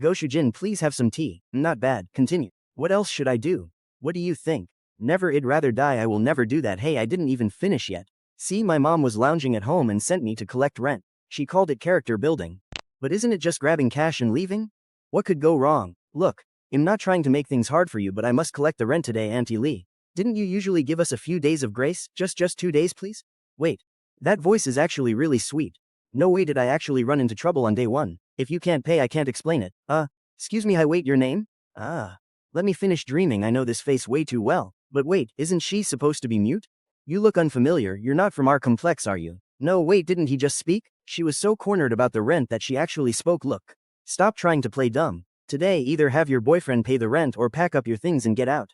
Go Shujin, please have some tea. Not bad, continue. What else should I do? What do you think? Never, I'd rather die. I will never do that. Hey, I didn't even finish yet. See, my mom was lounging at home and sent me to collect rent. She called it character building. But isn't it just grabbing cash and leaving? What could go wrong? Look, I'm not trying to make things hard for you, but I must collect the rent today, Auntie Lee. Didn't you usually give us a few days of grace? Just 2 days, please? Wait. That voice is actually really sweet. No way did I actually run into trouble on day one. If you can't pay, I can't explain it. Excuse me, wait, your name? Let me finish dreaming. I know this face way too well. But wait, isn't she supposed to be mute? You look unfamiliar. You're not from our complex, are you? No, wait, didn't he just speak? She was so cornered about the rent that she actually spoke. Look. Stop trying to play dumb. Today, either have your boyfriend pay the rent or pack up your things and get out.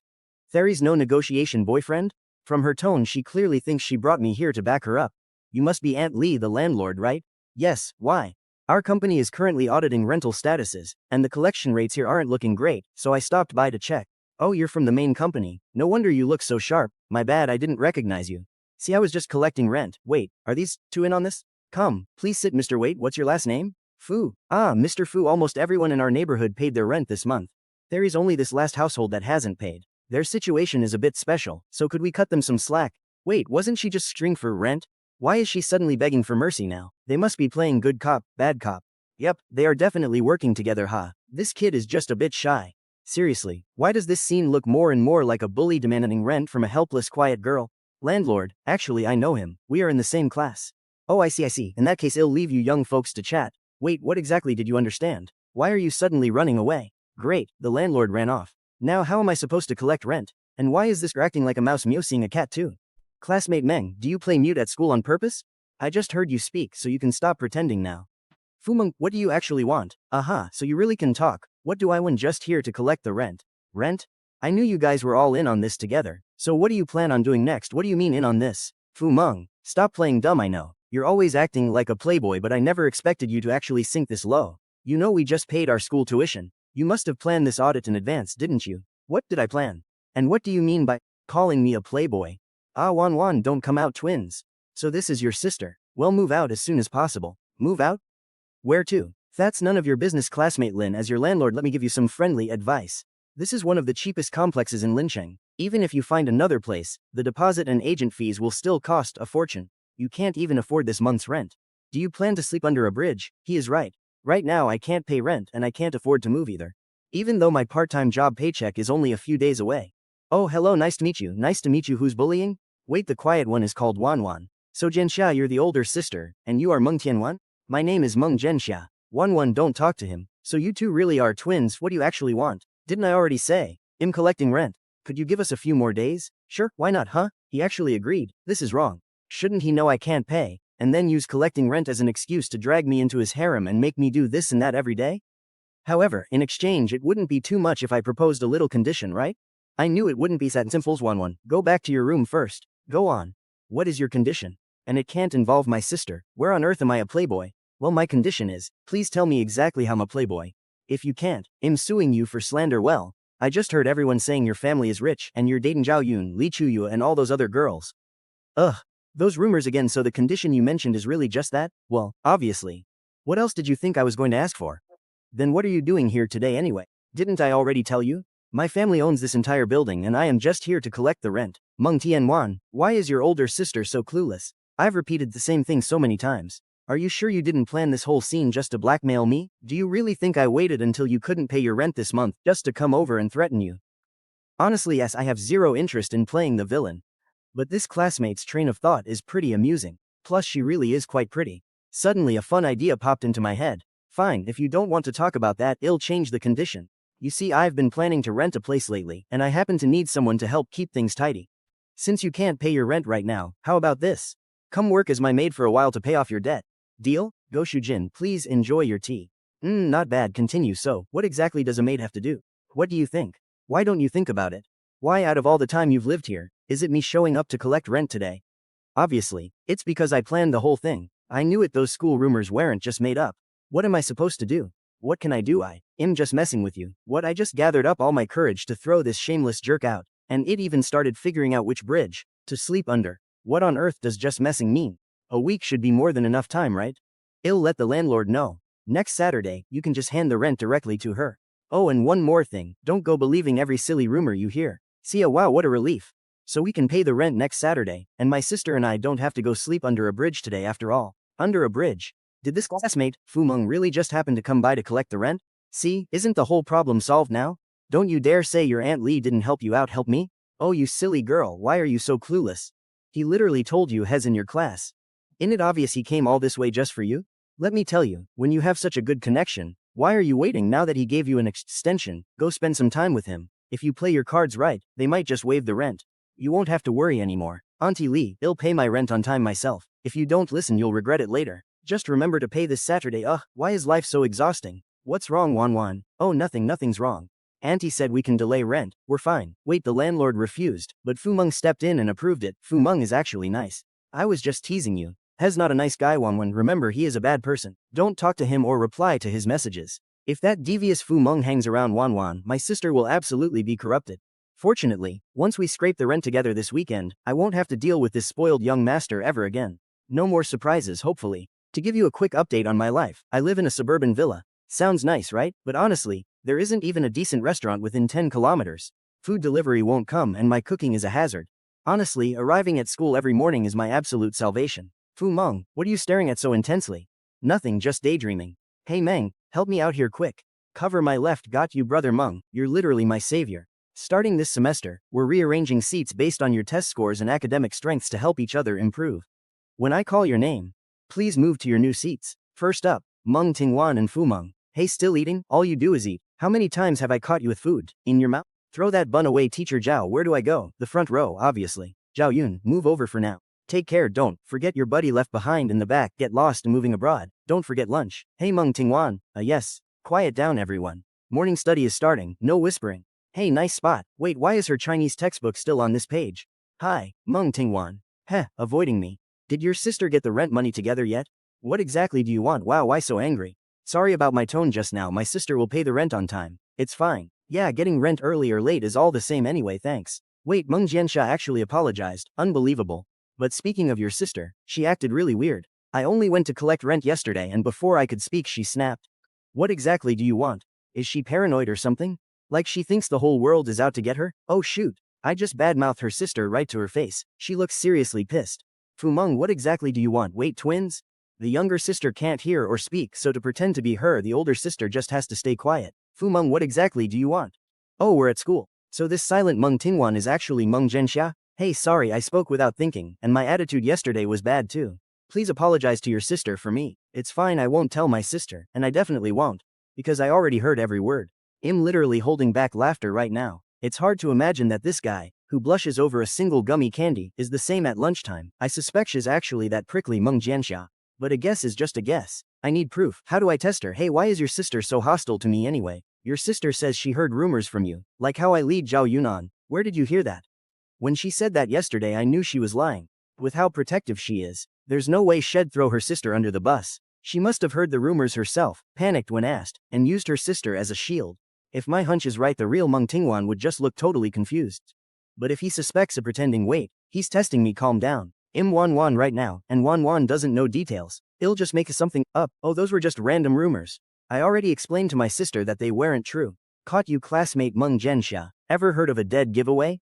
There's no negotiation, boyfriend? From her tone, she clearly thinks she brought me here to back her up. You must be Aunt Lee, the landlord, right? Yes, why? Our company is currently auditing rental statuses, and the collection rates here aren't looking great, so I stopped by to check. Oh, you're from the main company. No wonder you look so sharp. My bad, I didn't recognize you. See, I was just collecting rent. Wait, are these two in on this? Come, please sit, Mr. Wait, what's your last name? Fu. Mr. Fu, almost everyone in our neighborhood paid their rent this month. There is only this last household that hasn't paid. Their situation is a bit special, so could we cut them some slack? Wait, wasn't she just string for rent? Why is she suddenly begging for mercy now? They must be playing good cop, bad cop. Yep, they are definitely working together, huh? This kid is just a bit shy. Seriously, why does this scene look more and more like a bully demanding rent from a helpless, quiet girl? Landlord, actually I know him. We are in the same class. Oh, I see. In that case, I'll leave you young folks to chat. Wait, what exactly did you understand? Why are you suddenly running away? Great, the landlord ran off. Now how am I supposed to collect rent? And why is this acting like a mouse seeing a cat too? Classmate Meng, do you play mute at school on purpose? I just heard you speak, so you can stop pretending now. Fumeng, what do you actually want? So you really can talk. What do I want? Just here to collect the rent? Rent? I knew you guys were all in on this together. So what do you plan on doing next? What do you mean in on this? Fumeng, stop playing dumb. I know. You're always acting like a playboy, but I never expected you to actually sink this low. You know we just paid our school tuition. You must have planned this audit in advance, didn't you? What did I plan? And what do you mean by calling me a playboy? Wan, don't come out, twins. So this is your sister. Well, move out as soon as possible. Move out? Where to? That's none of your business, classmate Lin. As your landlord, let me give you some friendly advice. This is one of the cheapest complexes in Lincheng. Even if you find another place, the deposit and agent fees will still cost a fortune. You can't even afford this month's rent. Do you plan to sleep under a bridge? He is right. Right now I can't pay rent and I can't afford to move either. Even though my part-time job paycheck is only a few days away. Oh, hello, nice to meet you. Nice to meet you. Who's bullying? Wait, the quiet one is called Wanwan. So Zhenxia, you're the older sister, and you are Meng Tianwan? My name is Meng Zhenxia. Wanwan, don't talk to him. So you two really are twins. What do you actually want? Didn't I already say? I'm collecting rent. Could you give us a few more days? Sure, why not, huh? He actually agreed. This is wrong. Shouldn't he know I can't pay, and then use collecting rent as an excuse to drag me into his harem and make me do this and that every day? However, in exchange it wouldn't be too much if I proposed a little condition, right? I knew it wouldn't be that simple. Wanwan, go back to your room first. Go on. What is your condition? And it can't involve my sister. Where on earth am I a playboy? Well, my condition is, please tell me exactly how I'm a playboy. If you can't, I'm suing you for slander. Well, I just heard everyone saying your family is rich and you're dating Zhao Yun, Li Chuyu and all those other girls. Ugh. Those rumors again. So the condition you mentioned is really just that? Well, obviously. What else did you think I was going to ask for? Then what are you doing here today anyway? Didn't I already tell you? My family owns this entire building and I am just here to collect the rent. Meng Tianwan, why is your older sister so clueless? I've repeated the same thing so many times. Are you sure you didn't plan this whole scene just to blackmail me? Do you really think I waited until you couldn't pay your rent this month just to come over and threaten you? Honestly, yes, I have zero interest in playing the villain. But this classmate's train of thought is pretty amusing. Plus she really is quite pretty. Suddenly a fun idea popped into my head. Fine, if you don't want to talk about that, I'll change the condition. You see, I've been planning to rent a place lately, and I happen to need someone to help keep things tidy. Since you can't pay your rent right now, how about this? Come work as my maid for a while to pay off your debt. Deal? Go Shujin, please enjoy your tea. Not bad, continue. So, what exactly does a maid have to do? What do you think? Why don't you think about it? Why, out of all the time you've lived here, is it me showing up to collect rent today? Obviously, it's because I planned the whole thing. I knew it. Those school rumors weren't just made up. What am I supposed to do? What can I do? I'm just messing with you. What? I just gathered up all my courage to throw this shameless jerk out, and it even started figuring out which bridge to sleep under. What on earth does just messing mean? A week should be more than enough time, right? I'll let the landlord know. Next Saturday, you can just hand the rent directly to her. Oh, and one more thing, don't go believing every silly rumor you hear. See, wow, what a relief. So we can pay the rent next Saturday, and my sister and I don't have to go sleep under a bridge today after all. Under a bridge? Did this classmate, Fu Meng, really just happen to come by to collect the rent? See, isn't the whole problem solved now? Don't you dare say your Aunt Lee didn't help you out, help me? Oh, you silly girl, why are you so clueless? He literally told you Hez in your class. Isn't it obvious he came all this way just for you? Let me tell you, when you have such a good connection, why are you waiting now that he gave you an extension? Go spend some time with him. If you play your cards right, they might just waive the rent. You won't have to worry anymore. Auntie Lee, I'll pay my rent on time myself. If you don't listen, you'll regret it later. Just remember to pay this Saturday. Ugh, why is life so exhausting? What's wrong, Wan Wan? Oh, nothing's wrong. Auntie said we can delay rent. We're fine. Wait, the landlord refused, but Fu Meng stepped in and approved it. Fu Meng is actually nice. I was just teasing you. Hez not a nice guy, Wan Wan. Remember, he is a bad person. Don't talk to him or reply to his messages. If that devious Fu Meng hangs around Wan Wan, my sister will absolutely be corrupted. Fortunately, once we scrape the rent together this weekend, I won't have to deal with this spoiled young master ever again. No more surprises, hopefully. To give you a quick update on my life, I live in a suburban villa. Sounds nice, right? But honestly, there isn't even a decent restaurant within 10 kilometers. Food delivery won't come and my cooking is a hazard. Honestly, arriving at school every morning is my absolute salvation. Fu Meng, what are you staring at so intensely? Nothing, just daydreaming. Hey Meng, help me out here quick. Cover my left, got you, brother Meng, you're literally my savior. Starting this semester, we're rearranging seats based on your test scores and academic strengths to help each other improve. When I call your name, please move to your new seats. First up, Meng Tingwan and Fu Meng. Hey, still eating? All you do is eat. How many times have I caught you with food in your mouth? Throw that bun away, teacher Zhao. Where do I go? The front row, obviously. Zhao Yun, move over for now. Take care, don't forget your buddy left behind in the back. Get lost and moving abroad. Don't forget lunch. Hey Meng Tingwan. Yes. Quiet down, everyone. Morning study is starting. No whispering. Hey, nice spot. Wait, why is her Chinese textbook still on this page? Hi, Meng Tingwan. Heh, avoiding me. Did your sister get the rent money together yet? What exactly do you want? Wow, why so angry? Sorry about my tone just now. My sister will pay the rent on time. It's fine. Yeah, getting rent early or late is all the same anyway, thanks. Wait, Meng Jiansha actually apologized. Unbelievable. But speaking of your sister, she acted really weird. I only went to collect rent yesterday and before I could speak she snapped. What exactly do you want? Is she paranoid or something? Like she thinks the whole world is out to get her? Oh shoot. I just badmouthed her sister right to her face. She looks seriously pissed. Fu Meng, what exactly do you want? Wait, twins? The younger sister can't hear or speak, so to pretend to be her, the older sister just has to stay quiet. Fu Meng, what exactly do you want? Oh, we're at school. So this silent Meng Tingwan is actually Meng Zhenxia? Hey, sorry, I spoke without thinking, and my attitude yesterday was bad too. Please apologize to your sister for me. It's fine, I won't tell my sister, and I definitely won't. Because I already heard every word. I'm literally holding back laughter right now. It's hard to imagine that this guy, who blushes over a single gummy candy, is the same at lunchtime. I suspect she's actually that prickly Meng Jianxia. But a guess is just a guess. I need proof. How do I test her? Hey, why is your sister so hostile to me anyway? Your sister says she heard rumors from you, like how I lead Zhao Yunnan. Where did you hear that? When she said that yesterday, I knew she was lying. With how protective she is, there's no way she'd throw her sister under the bus. She must have heard the rumors herself, panicked when asked, and used her sister as a shield. If my hunch is right, the real Meng Tingwan would just look totally confused. But if he suspects a pretending, wait, he's testing me, calm down. I'm Wan Wan right now, and Wan Wan doesn't know details. He'll just make something up. Oh, those were just random rumors. I already explained to my sister that they weren't true. Caught you, classmate Meng Zhenxia. Ever heard of a dead giveaway?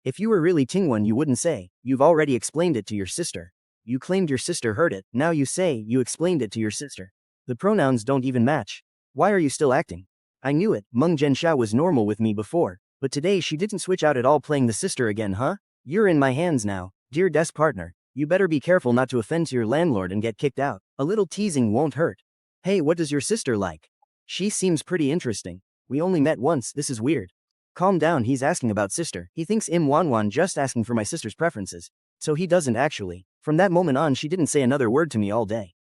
If you were really Tingwan, you wouldn't say. You've already explained it to your sister. You claimed your sister heard it, now you say you explained it to your sister. The pronouns don't even match. Why are you still acting? I knew it, Meng Zhenxia was normal with me before, but today she didn't switch out at all, playing the sister again, huh? You're in my hands now, dear desk partner. You better be careful not to offend to your landlord and get kicked out. A little teasing won't hurt. Hey, what does your sister like? She seems pretty interesting. We only met once, this is weird. Calm down, he's asking about sister. He thinks I'm Wan Wan just asking for my sister's preferences. So he doesn't actually. From that moment on, she didn't say another word to me all day.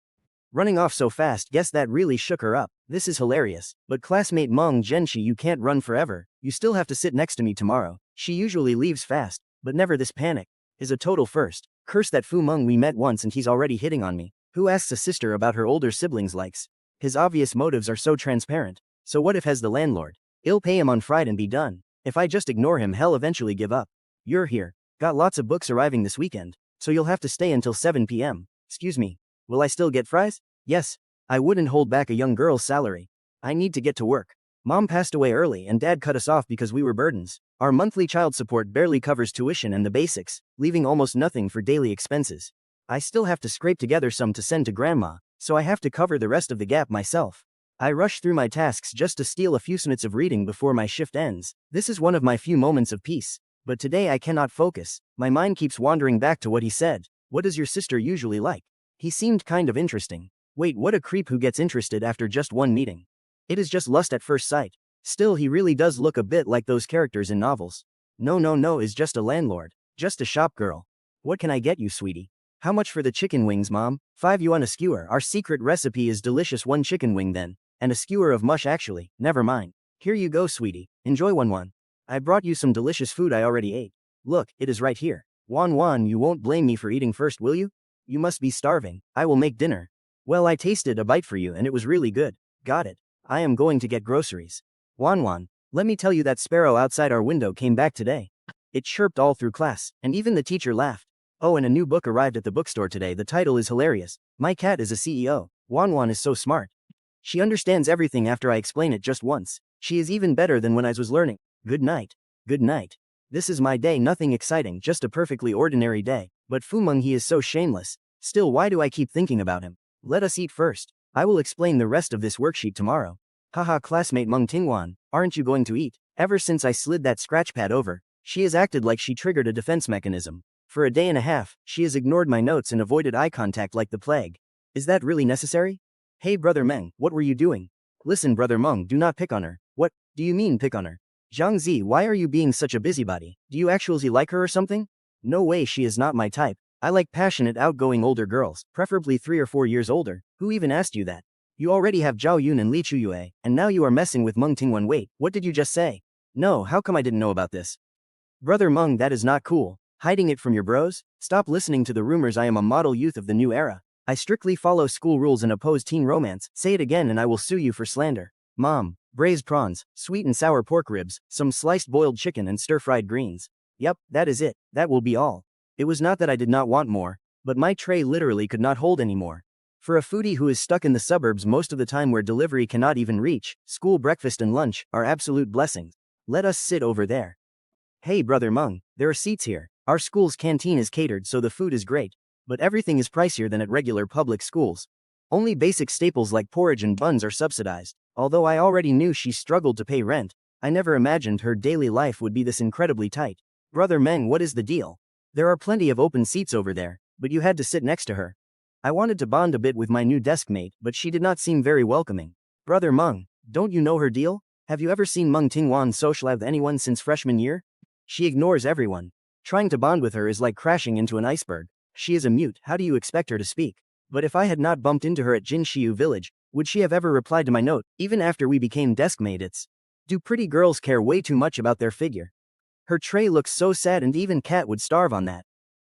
Running off so fast, guess that really shook her up. This is hilarious. But classmate Meng Zhenxi, you can't run forever. You still have to sit next to me tomorrow. She usually leaves fast, but never this panic. Is a total first. Curse that Fu Meng, we met once and he's already hitting on me. Who asks a sister about her older siblings' likes? His obvious motives are so transparent. So what if Hez the landlord? I'll pay him on Friday and be done. If I just ignore him, he'll eventually give up. You're here. Got lots of books arriving this weekend, so you'll have to stay until 7 p.m. Excuse me. Will I still get fries? Yes. I wouldn't hold back a young girl's salary. I need to get to work. Mom passed away early and Dad cut us off because we were burdens. Our monthly child support barely covers tuition and the basics, leaving almost nothing for daily expenses. I still have to scrape together some to send to Grandma, so I have to cover the rest of the gap myself. I rush through my tasks just to steal a few minutes of reading before my shift ends. This is one of my few moments of peace. But today I cannot focus. My mind keeps wandering back to what he said. What does your sister usually like? He seemed kind of interesting. Wait, what a creep who gets interested after just one meeting. It is just lust at first sight. Still, he really does look a bit like those characters in novels. No, is just a landlord. Just a shop girl. What can I get you, sweetie? How much for the chicken wings, Mom? 5 yuan a skewer. Our secret recipe is delicious. 1 chicken wing then. And a skewer of mush actually. Never mind. Here you go, sweetie. Enjoy one. I brought you some delicious food I already ate. Look, it is right here. Wan, you won't blame me for eating first, will you? You must be starving. I will make dinner. Well, I tasted a bite for you and it was really good. Got it. I am going to get groceries. Wan, let me tell you that sparrow outside our window came back today. It chirped all through class, and even the teacher laughed. Oh, and a new book arrived at the bookstore today. The title is hilarious. My cat is a CEO. Wan is so smart. She understands everything after I explain it just once. She is even better than when I was learning. Good night. Good night. This is my day, nothing exciting, just a perfectly ordinary day. But Fumeng, he is so shameless. Still, why do I keep thinking about him? Let us eat first. I will explain the rest of this worksheet tomorrow. Haha, classmate Meng Tingwan, aren't you going to eat? Ever since I slid that scratch pad over, she has acted like she triggered a defense mechanism. For a day and a half, she has ignored my notes and avoided eye contact like the plague. Is that really necessary? Hey brother Meng, what were you doing? Listen brother Meng, do not pick on her. What do you mean pick on her? Zhang Zi, why are you being such a busybody? Do you actually like her or something? No way, she is not my type. I like passionate, outgoing older girls, preferably 3 or 4 years older. Who even asked you that? You already have Zhao Yun and Li Chuyue, and now you are messing with Meng Tingwen. Wait, what did you just say? No, how come I didn't know about this? Brother Meng, that is not cool. Hiding it from your bros? Stop listening to the rumors. I am a model youth of the new era. I strictly follow school rules and oppose teen romance. Say it again and I will sue you for slander. Mom, braised prawns, sweet and sour pork ribs, some sliced boiled chicken and stir-fried greens. Yep, that is it. That will be all. It was not that I did not want more, but my tray literally could not hold any more. For a foodie who is stuck in the suburbs most of the time where delivery cannot even reach, school breakfast and lunch are absolute blessings. Let us sit over there. Hey brother Meng, there are seats here. Our school's canteen is catered so the food is great, but everything is pricier than at regular public schools. Only basic staples like porridge and buns are subsidized. Although I already knew she struggled to pay rent, I never imagined her daily life would be this incredibly tight. Brother Meng, what is the deal? There are plenty of open seats over there, but you had to sit next to her. I wanted to bond a bit with my new desk mate, but she did not seem very welcoming. Brother Meng, don't you know her deal? Have you ever seen Meng Tingwan socialize with anyone since freshman year? She ignores everyone. Trying to bond with her is like crashing into an iceberg. She is a mute, how do you expect her to speak? But if I had not bumped into her at Jinshiu village, would she have ever replied to my note, even after we became desk mates? Do pretty girls care way too much about their figure? Her tray looks so sad and even Kat would starve on that.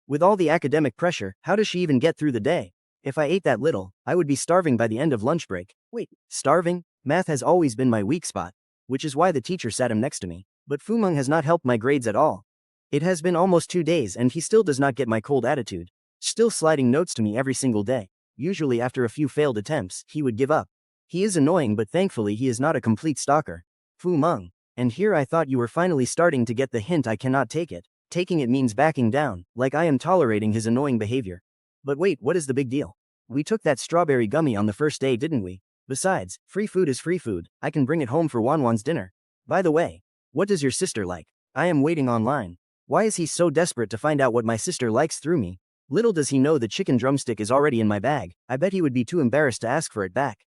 With all the academic pressure, how does she even get through the day? If I ate that little, I would be starving by the end of lunch break. Wait, starving? Math has always been my weak spot, which is why the teacher sat him next to me. But Fumeng has not helped my grades at all. It has been almost 2 days and he still does not get my cold attitude. Still sliding notes to me every single day. Usually after a few failed attempts, he would give up. He is annoying, but thankfully he is not a complete stalker. Fumeng. And here I thought you were finally starting to get the hint. I cannot take it. Taking it means backing down, like I am tolerating his annoying behavior. But wait, what is the big deal? We took that strawberry gummy on the first day, didn't we? Besides, free food is free food. I can bring it home for Wanwan's dinner. By the way, what does your sister like? I am waiting online. Why is he so desperate to find out what my sister likes through me? Little does he know the chicken drumstick is already in my bag. I bet he would be too embarrassed to ask for it back.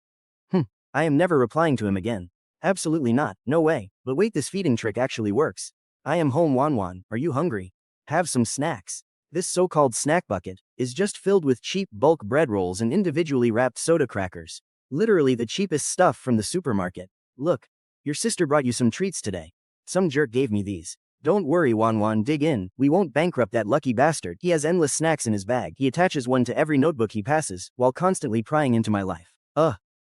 I am never replying to him again. Absolutely not, no way. But wait, this feeding trick actually works. I am home, Wanwan, are you hungry? Have some snacks. This so-called snack bucket is just filled with cheap bulk bread rolls and individually wrapped soda crackers. Literally the cheapest stuff from the supermarket. Look, your sister brought you some treats today. Some jerk gave me these. Don't worry, Wanwan, dig in, we won't bankrupt that lucky bastard. He has endless snacks in his bag. He attaches one to every notebook he passes, while constantly prying into my life.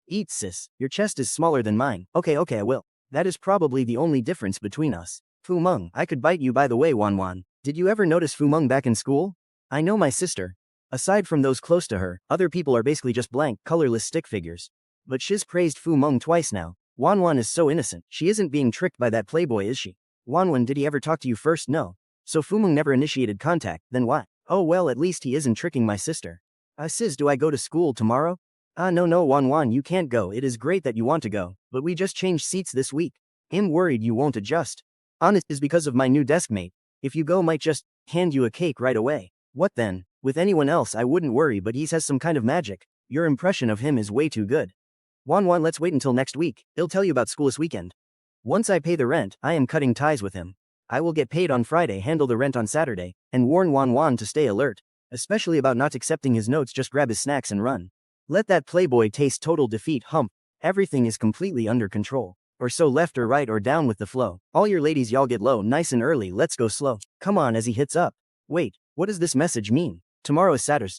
Eat sis, your chest is smaller than mine. Okay, I will. That is probably the only difference between us. Fumeng, I could bite you. By the way, Wanwan, did you ever notice Fumeng back in school? I know my sister. Aside from those close to her, other people are basically just blank, colorless stick figures. But she's praised Fu Meng twice now. Wanwan is so innocent. She isn't being tricked by that playboy, is she? Wanwan, did he ever talk to you first? No. So Fu Meng never initiated contact, then what? Oh well, at least he isn't tricking my sister. Sis, do I go to school tomorrow? No, Wanwan, you can't go. It is great that you want to go, but we just changed seats this week. I'm worried you won't adjust. Honest is because of my new desk mate. If you go, might just hand you a cake right away. What then? With anyone else I wouldn't worry, but he has some kind of magic. Your impression of him is way too good. Wanwan, let's wait until next week. He'll tell you about school this weekend. Once I pay the rent, I am cutting ties with him. I will get paid on Friday, handle the rent on Saturday, and warn Wanwan to stay alert. Especially about not accepting his notes, just grab his snacks and run. Let that playboy taste total defeat. Hump. Everything is completely under control. Or so, left or right or down with the flow. All your ladies, y'all get low nice and early, let's go slow. Come on, as he hits up. Wait, what does this message mean? Tomorrow is Saturday.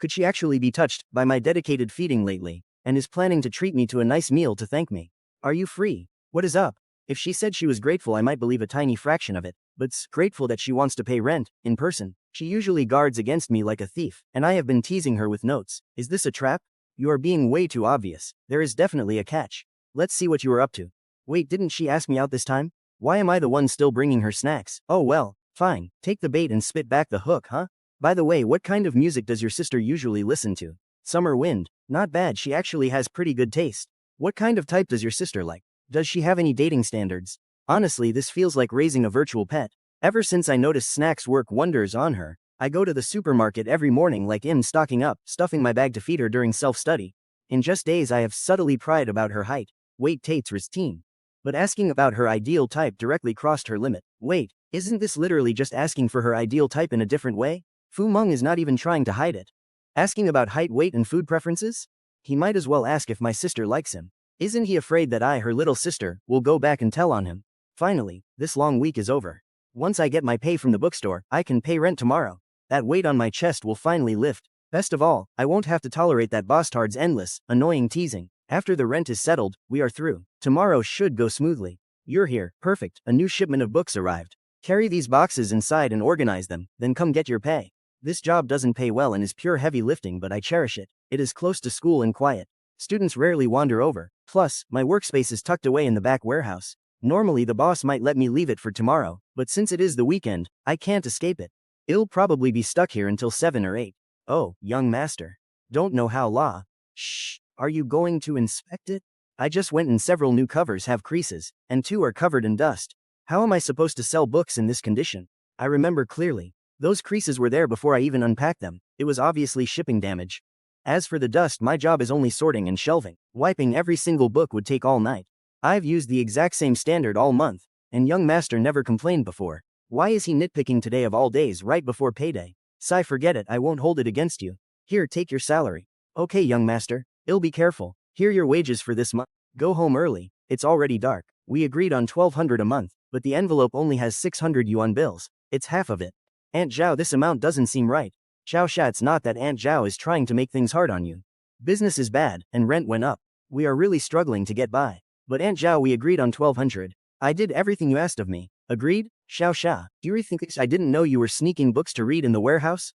Could she actually be touched by my dedicated feeding lately, and is planning to treat me to a nice meal to thank me? Are you free? What is up? If she said she was grateful, I might believe a tiny fraction of it, but grateful that she wants to pay rent, in person. She usually guards against me like a thief, and I have been teasing her with notes. Is this a trap? You are being way too obvious. There is definitely a catch. Let's see what you are up to. Wait, didn't she ask me out this time? Why am I the one still bringing her snacks? Oh well, fine. Take the bait and spit back the hook, huh? By the way, what kind of music does your sister usually listen to? Summer Wind. Not bad, she actually has pretty good taste. What kind of type does your sister like? Does she have any dating standards? Honestly, this feels like raising a virtual pet. Ever since I noticed snacks work wonders on her, I go to the supermarket every morning like stocking up, stuffing my bag to feed her during self-study. In just days I have subtly pried about her height, weight, Tate's routine. But asking about her ideal type directly crossed her limit. Wait, isn't this literally just asking for her ideal type in a different way? Fu Meng is not even trying to hide it. Asking about height, weight, and food preferences? He might as well ask if my sister likes him. Isn't he afraid that I, her little sister, will go back and tell on him? Finally, this long week is over. Once I get my pay from the bookstore, I can pay rent tomorrow. That weight on my chest will finally lift. Best of all, I won't have to tolerate that bastard's endless, annoying teasing. After the rent is settled, we are through. Tomorrow should go smoothly. You're here, perfect. A new shipment of books arrived. Carry these boxes inside and organize them, then come get your pay. This job doesn't pay well and is pure heavy lifting, but I cherish it. It is close to school and quiet. Students rarely wander over. Plus, my workspace is tucked away in the back warehouse. Normally the boss might let me leave it for tomorrow, but since it is the weekend, I can't escape it. I'll probably be stuck here until 7 or 8. Oh, young master. Don't know how law. Shh, are you going to inspect it? I just went and several new covers have creases, and 2 are covered in dust. How am I supposed to sell books in this condition? I remember clearly. Those creases were there before I even unpacked them. It was obviously shipping damage. As for the dust, my job is only sorting and shelving. Wiping every single book would take all night. I've used the exact same standard all month, and young master never complained before. Why is he nitpicking today of all days right before payday? Sigh, forget it, I won't hold it against you. Here, take your salary. Okay, young master. I'll be careful. Here your wages for this month. Go home early. It's already dark. We agreed on 1,200 a month, but the envelope only has 600 yuan bills. It's half of it. Aunt Zhao, this amount doesn't seem right. Xiao Xia, it's not that Aunt Zhao is trying to make things hard on you. Business is bad, and rent went up. We are really struggling to get by. But Aunt Zhao, we agreed on 1,200. I did everything you asked of me. Agreed? Xiao Xia, do you really think I didn't know you were sneaking books to read in the warehouse?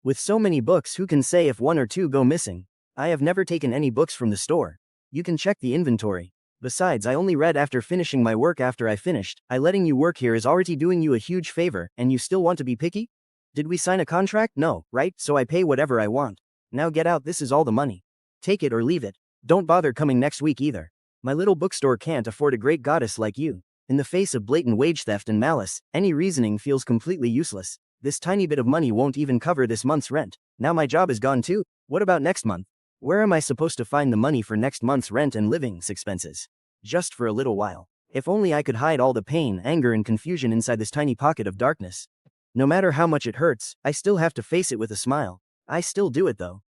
With so many books, who can say if 1 or 2 go missing? I have never taken any books from the store. You can check the inventory. Besides, I only read after finishing my work. After I finished, I letting you work here is already doing you a huge favor, and you still want to be picky? Did we sign a contract? No, right? So I pay whatever I want. Now get out, this is all the money. Take it or leave it. Don't bother coming next week either. My little bookstore can't afford a great goddess like you. In the face of blatant wage theft and malice, any reasoning feels completely useless. This tiny bit of money won't even cover this month's rent. Now my job is gone too. What about next month? Where am I supposed to find the money for next month's rent and living expenses? Just for a little while. If only I could hide all the pain, anger, and confusion inside this tiny pocket of darkness. No matter how much it hurts, I still have to face it with a smile. I still do it though.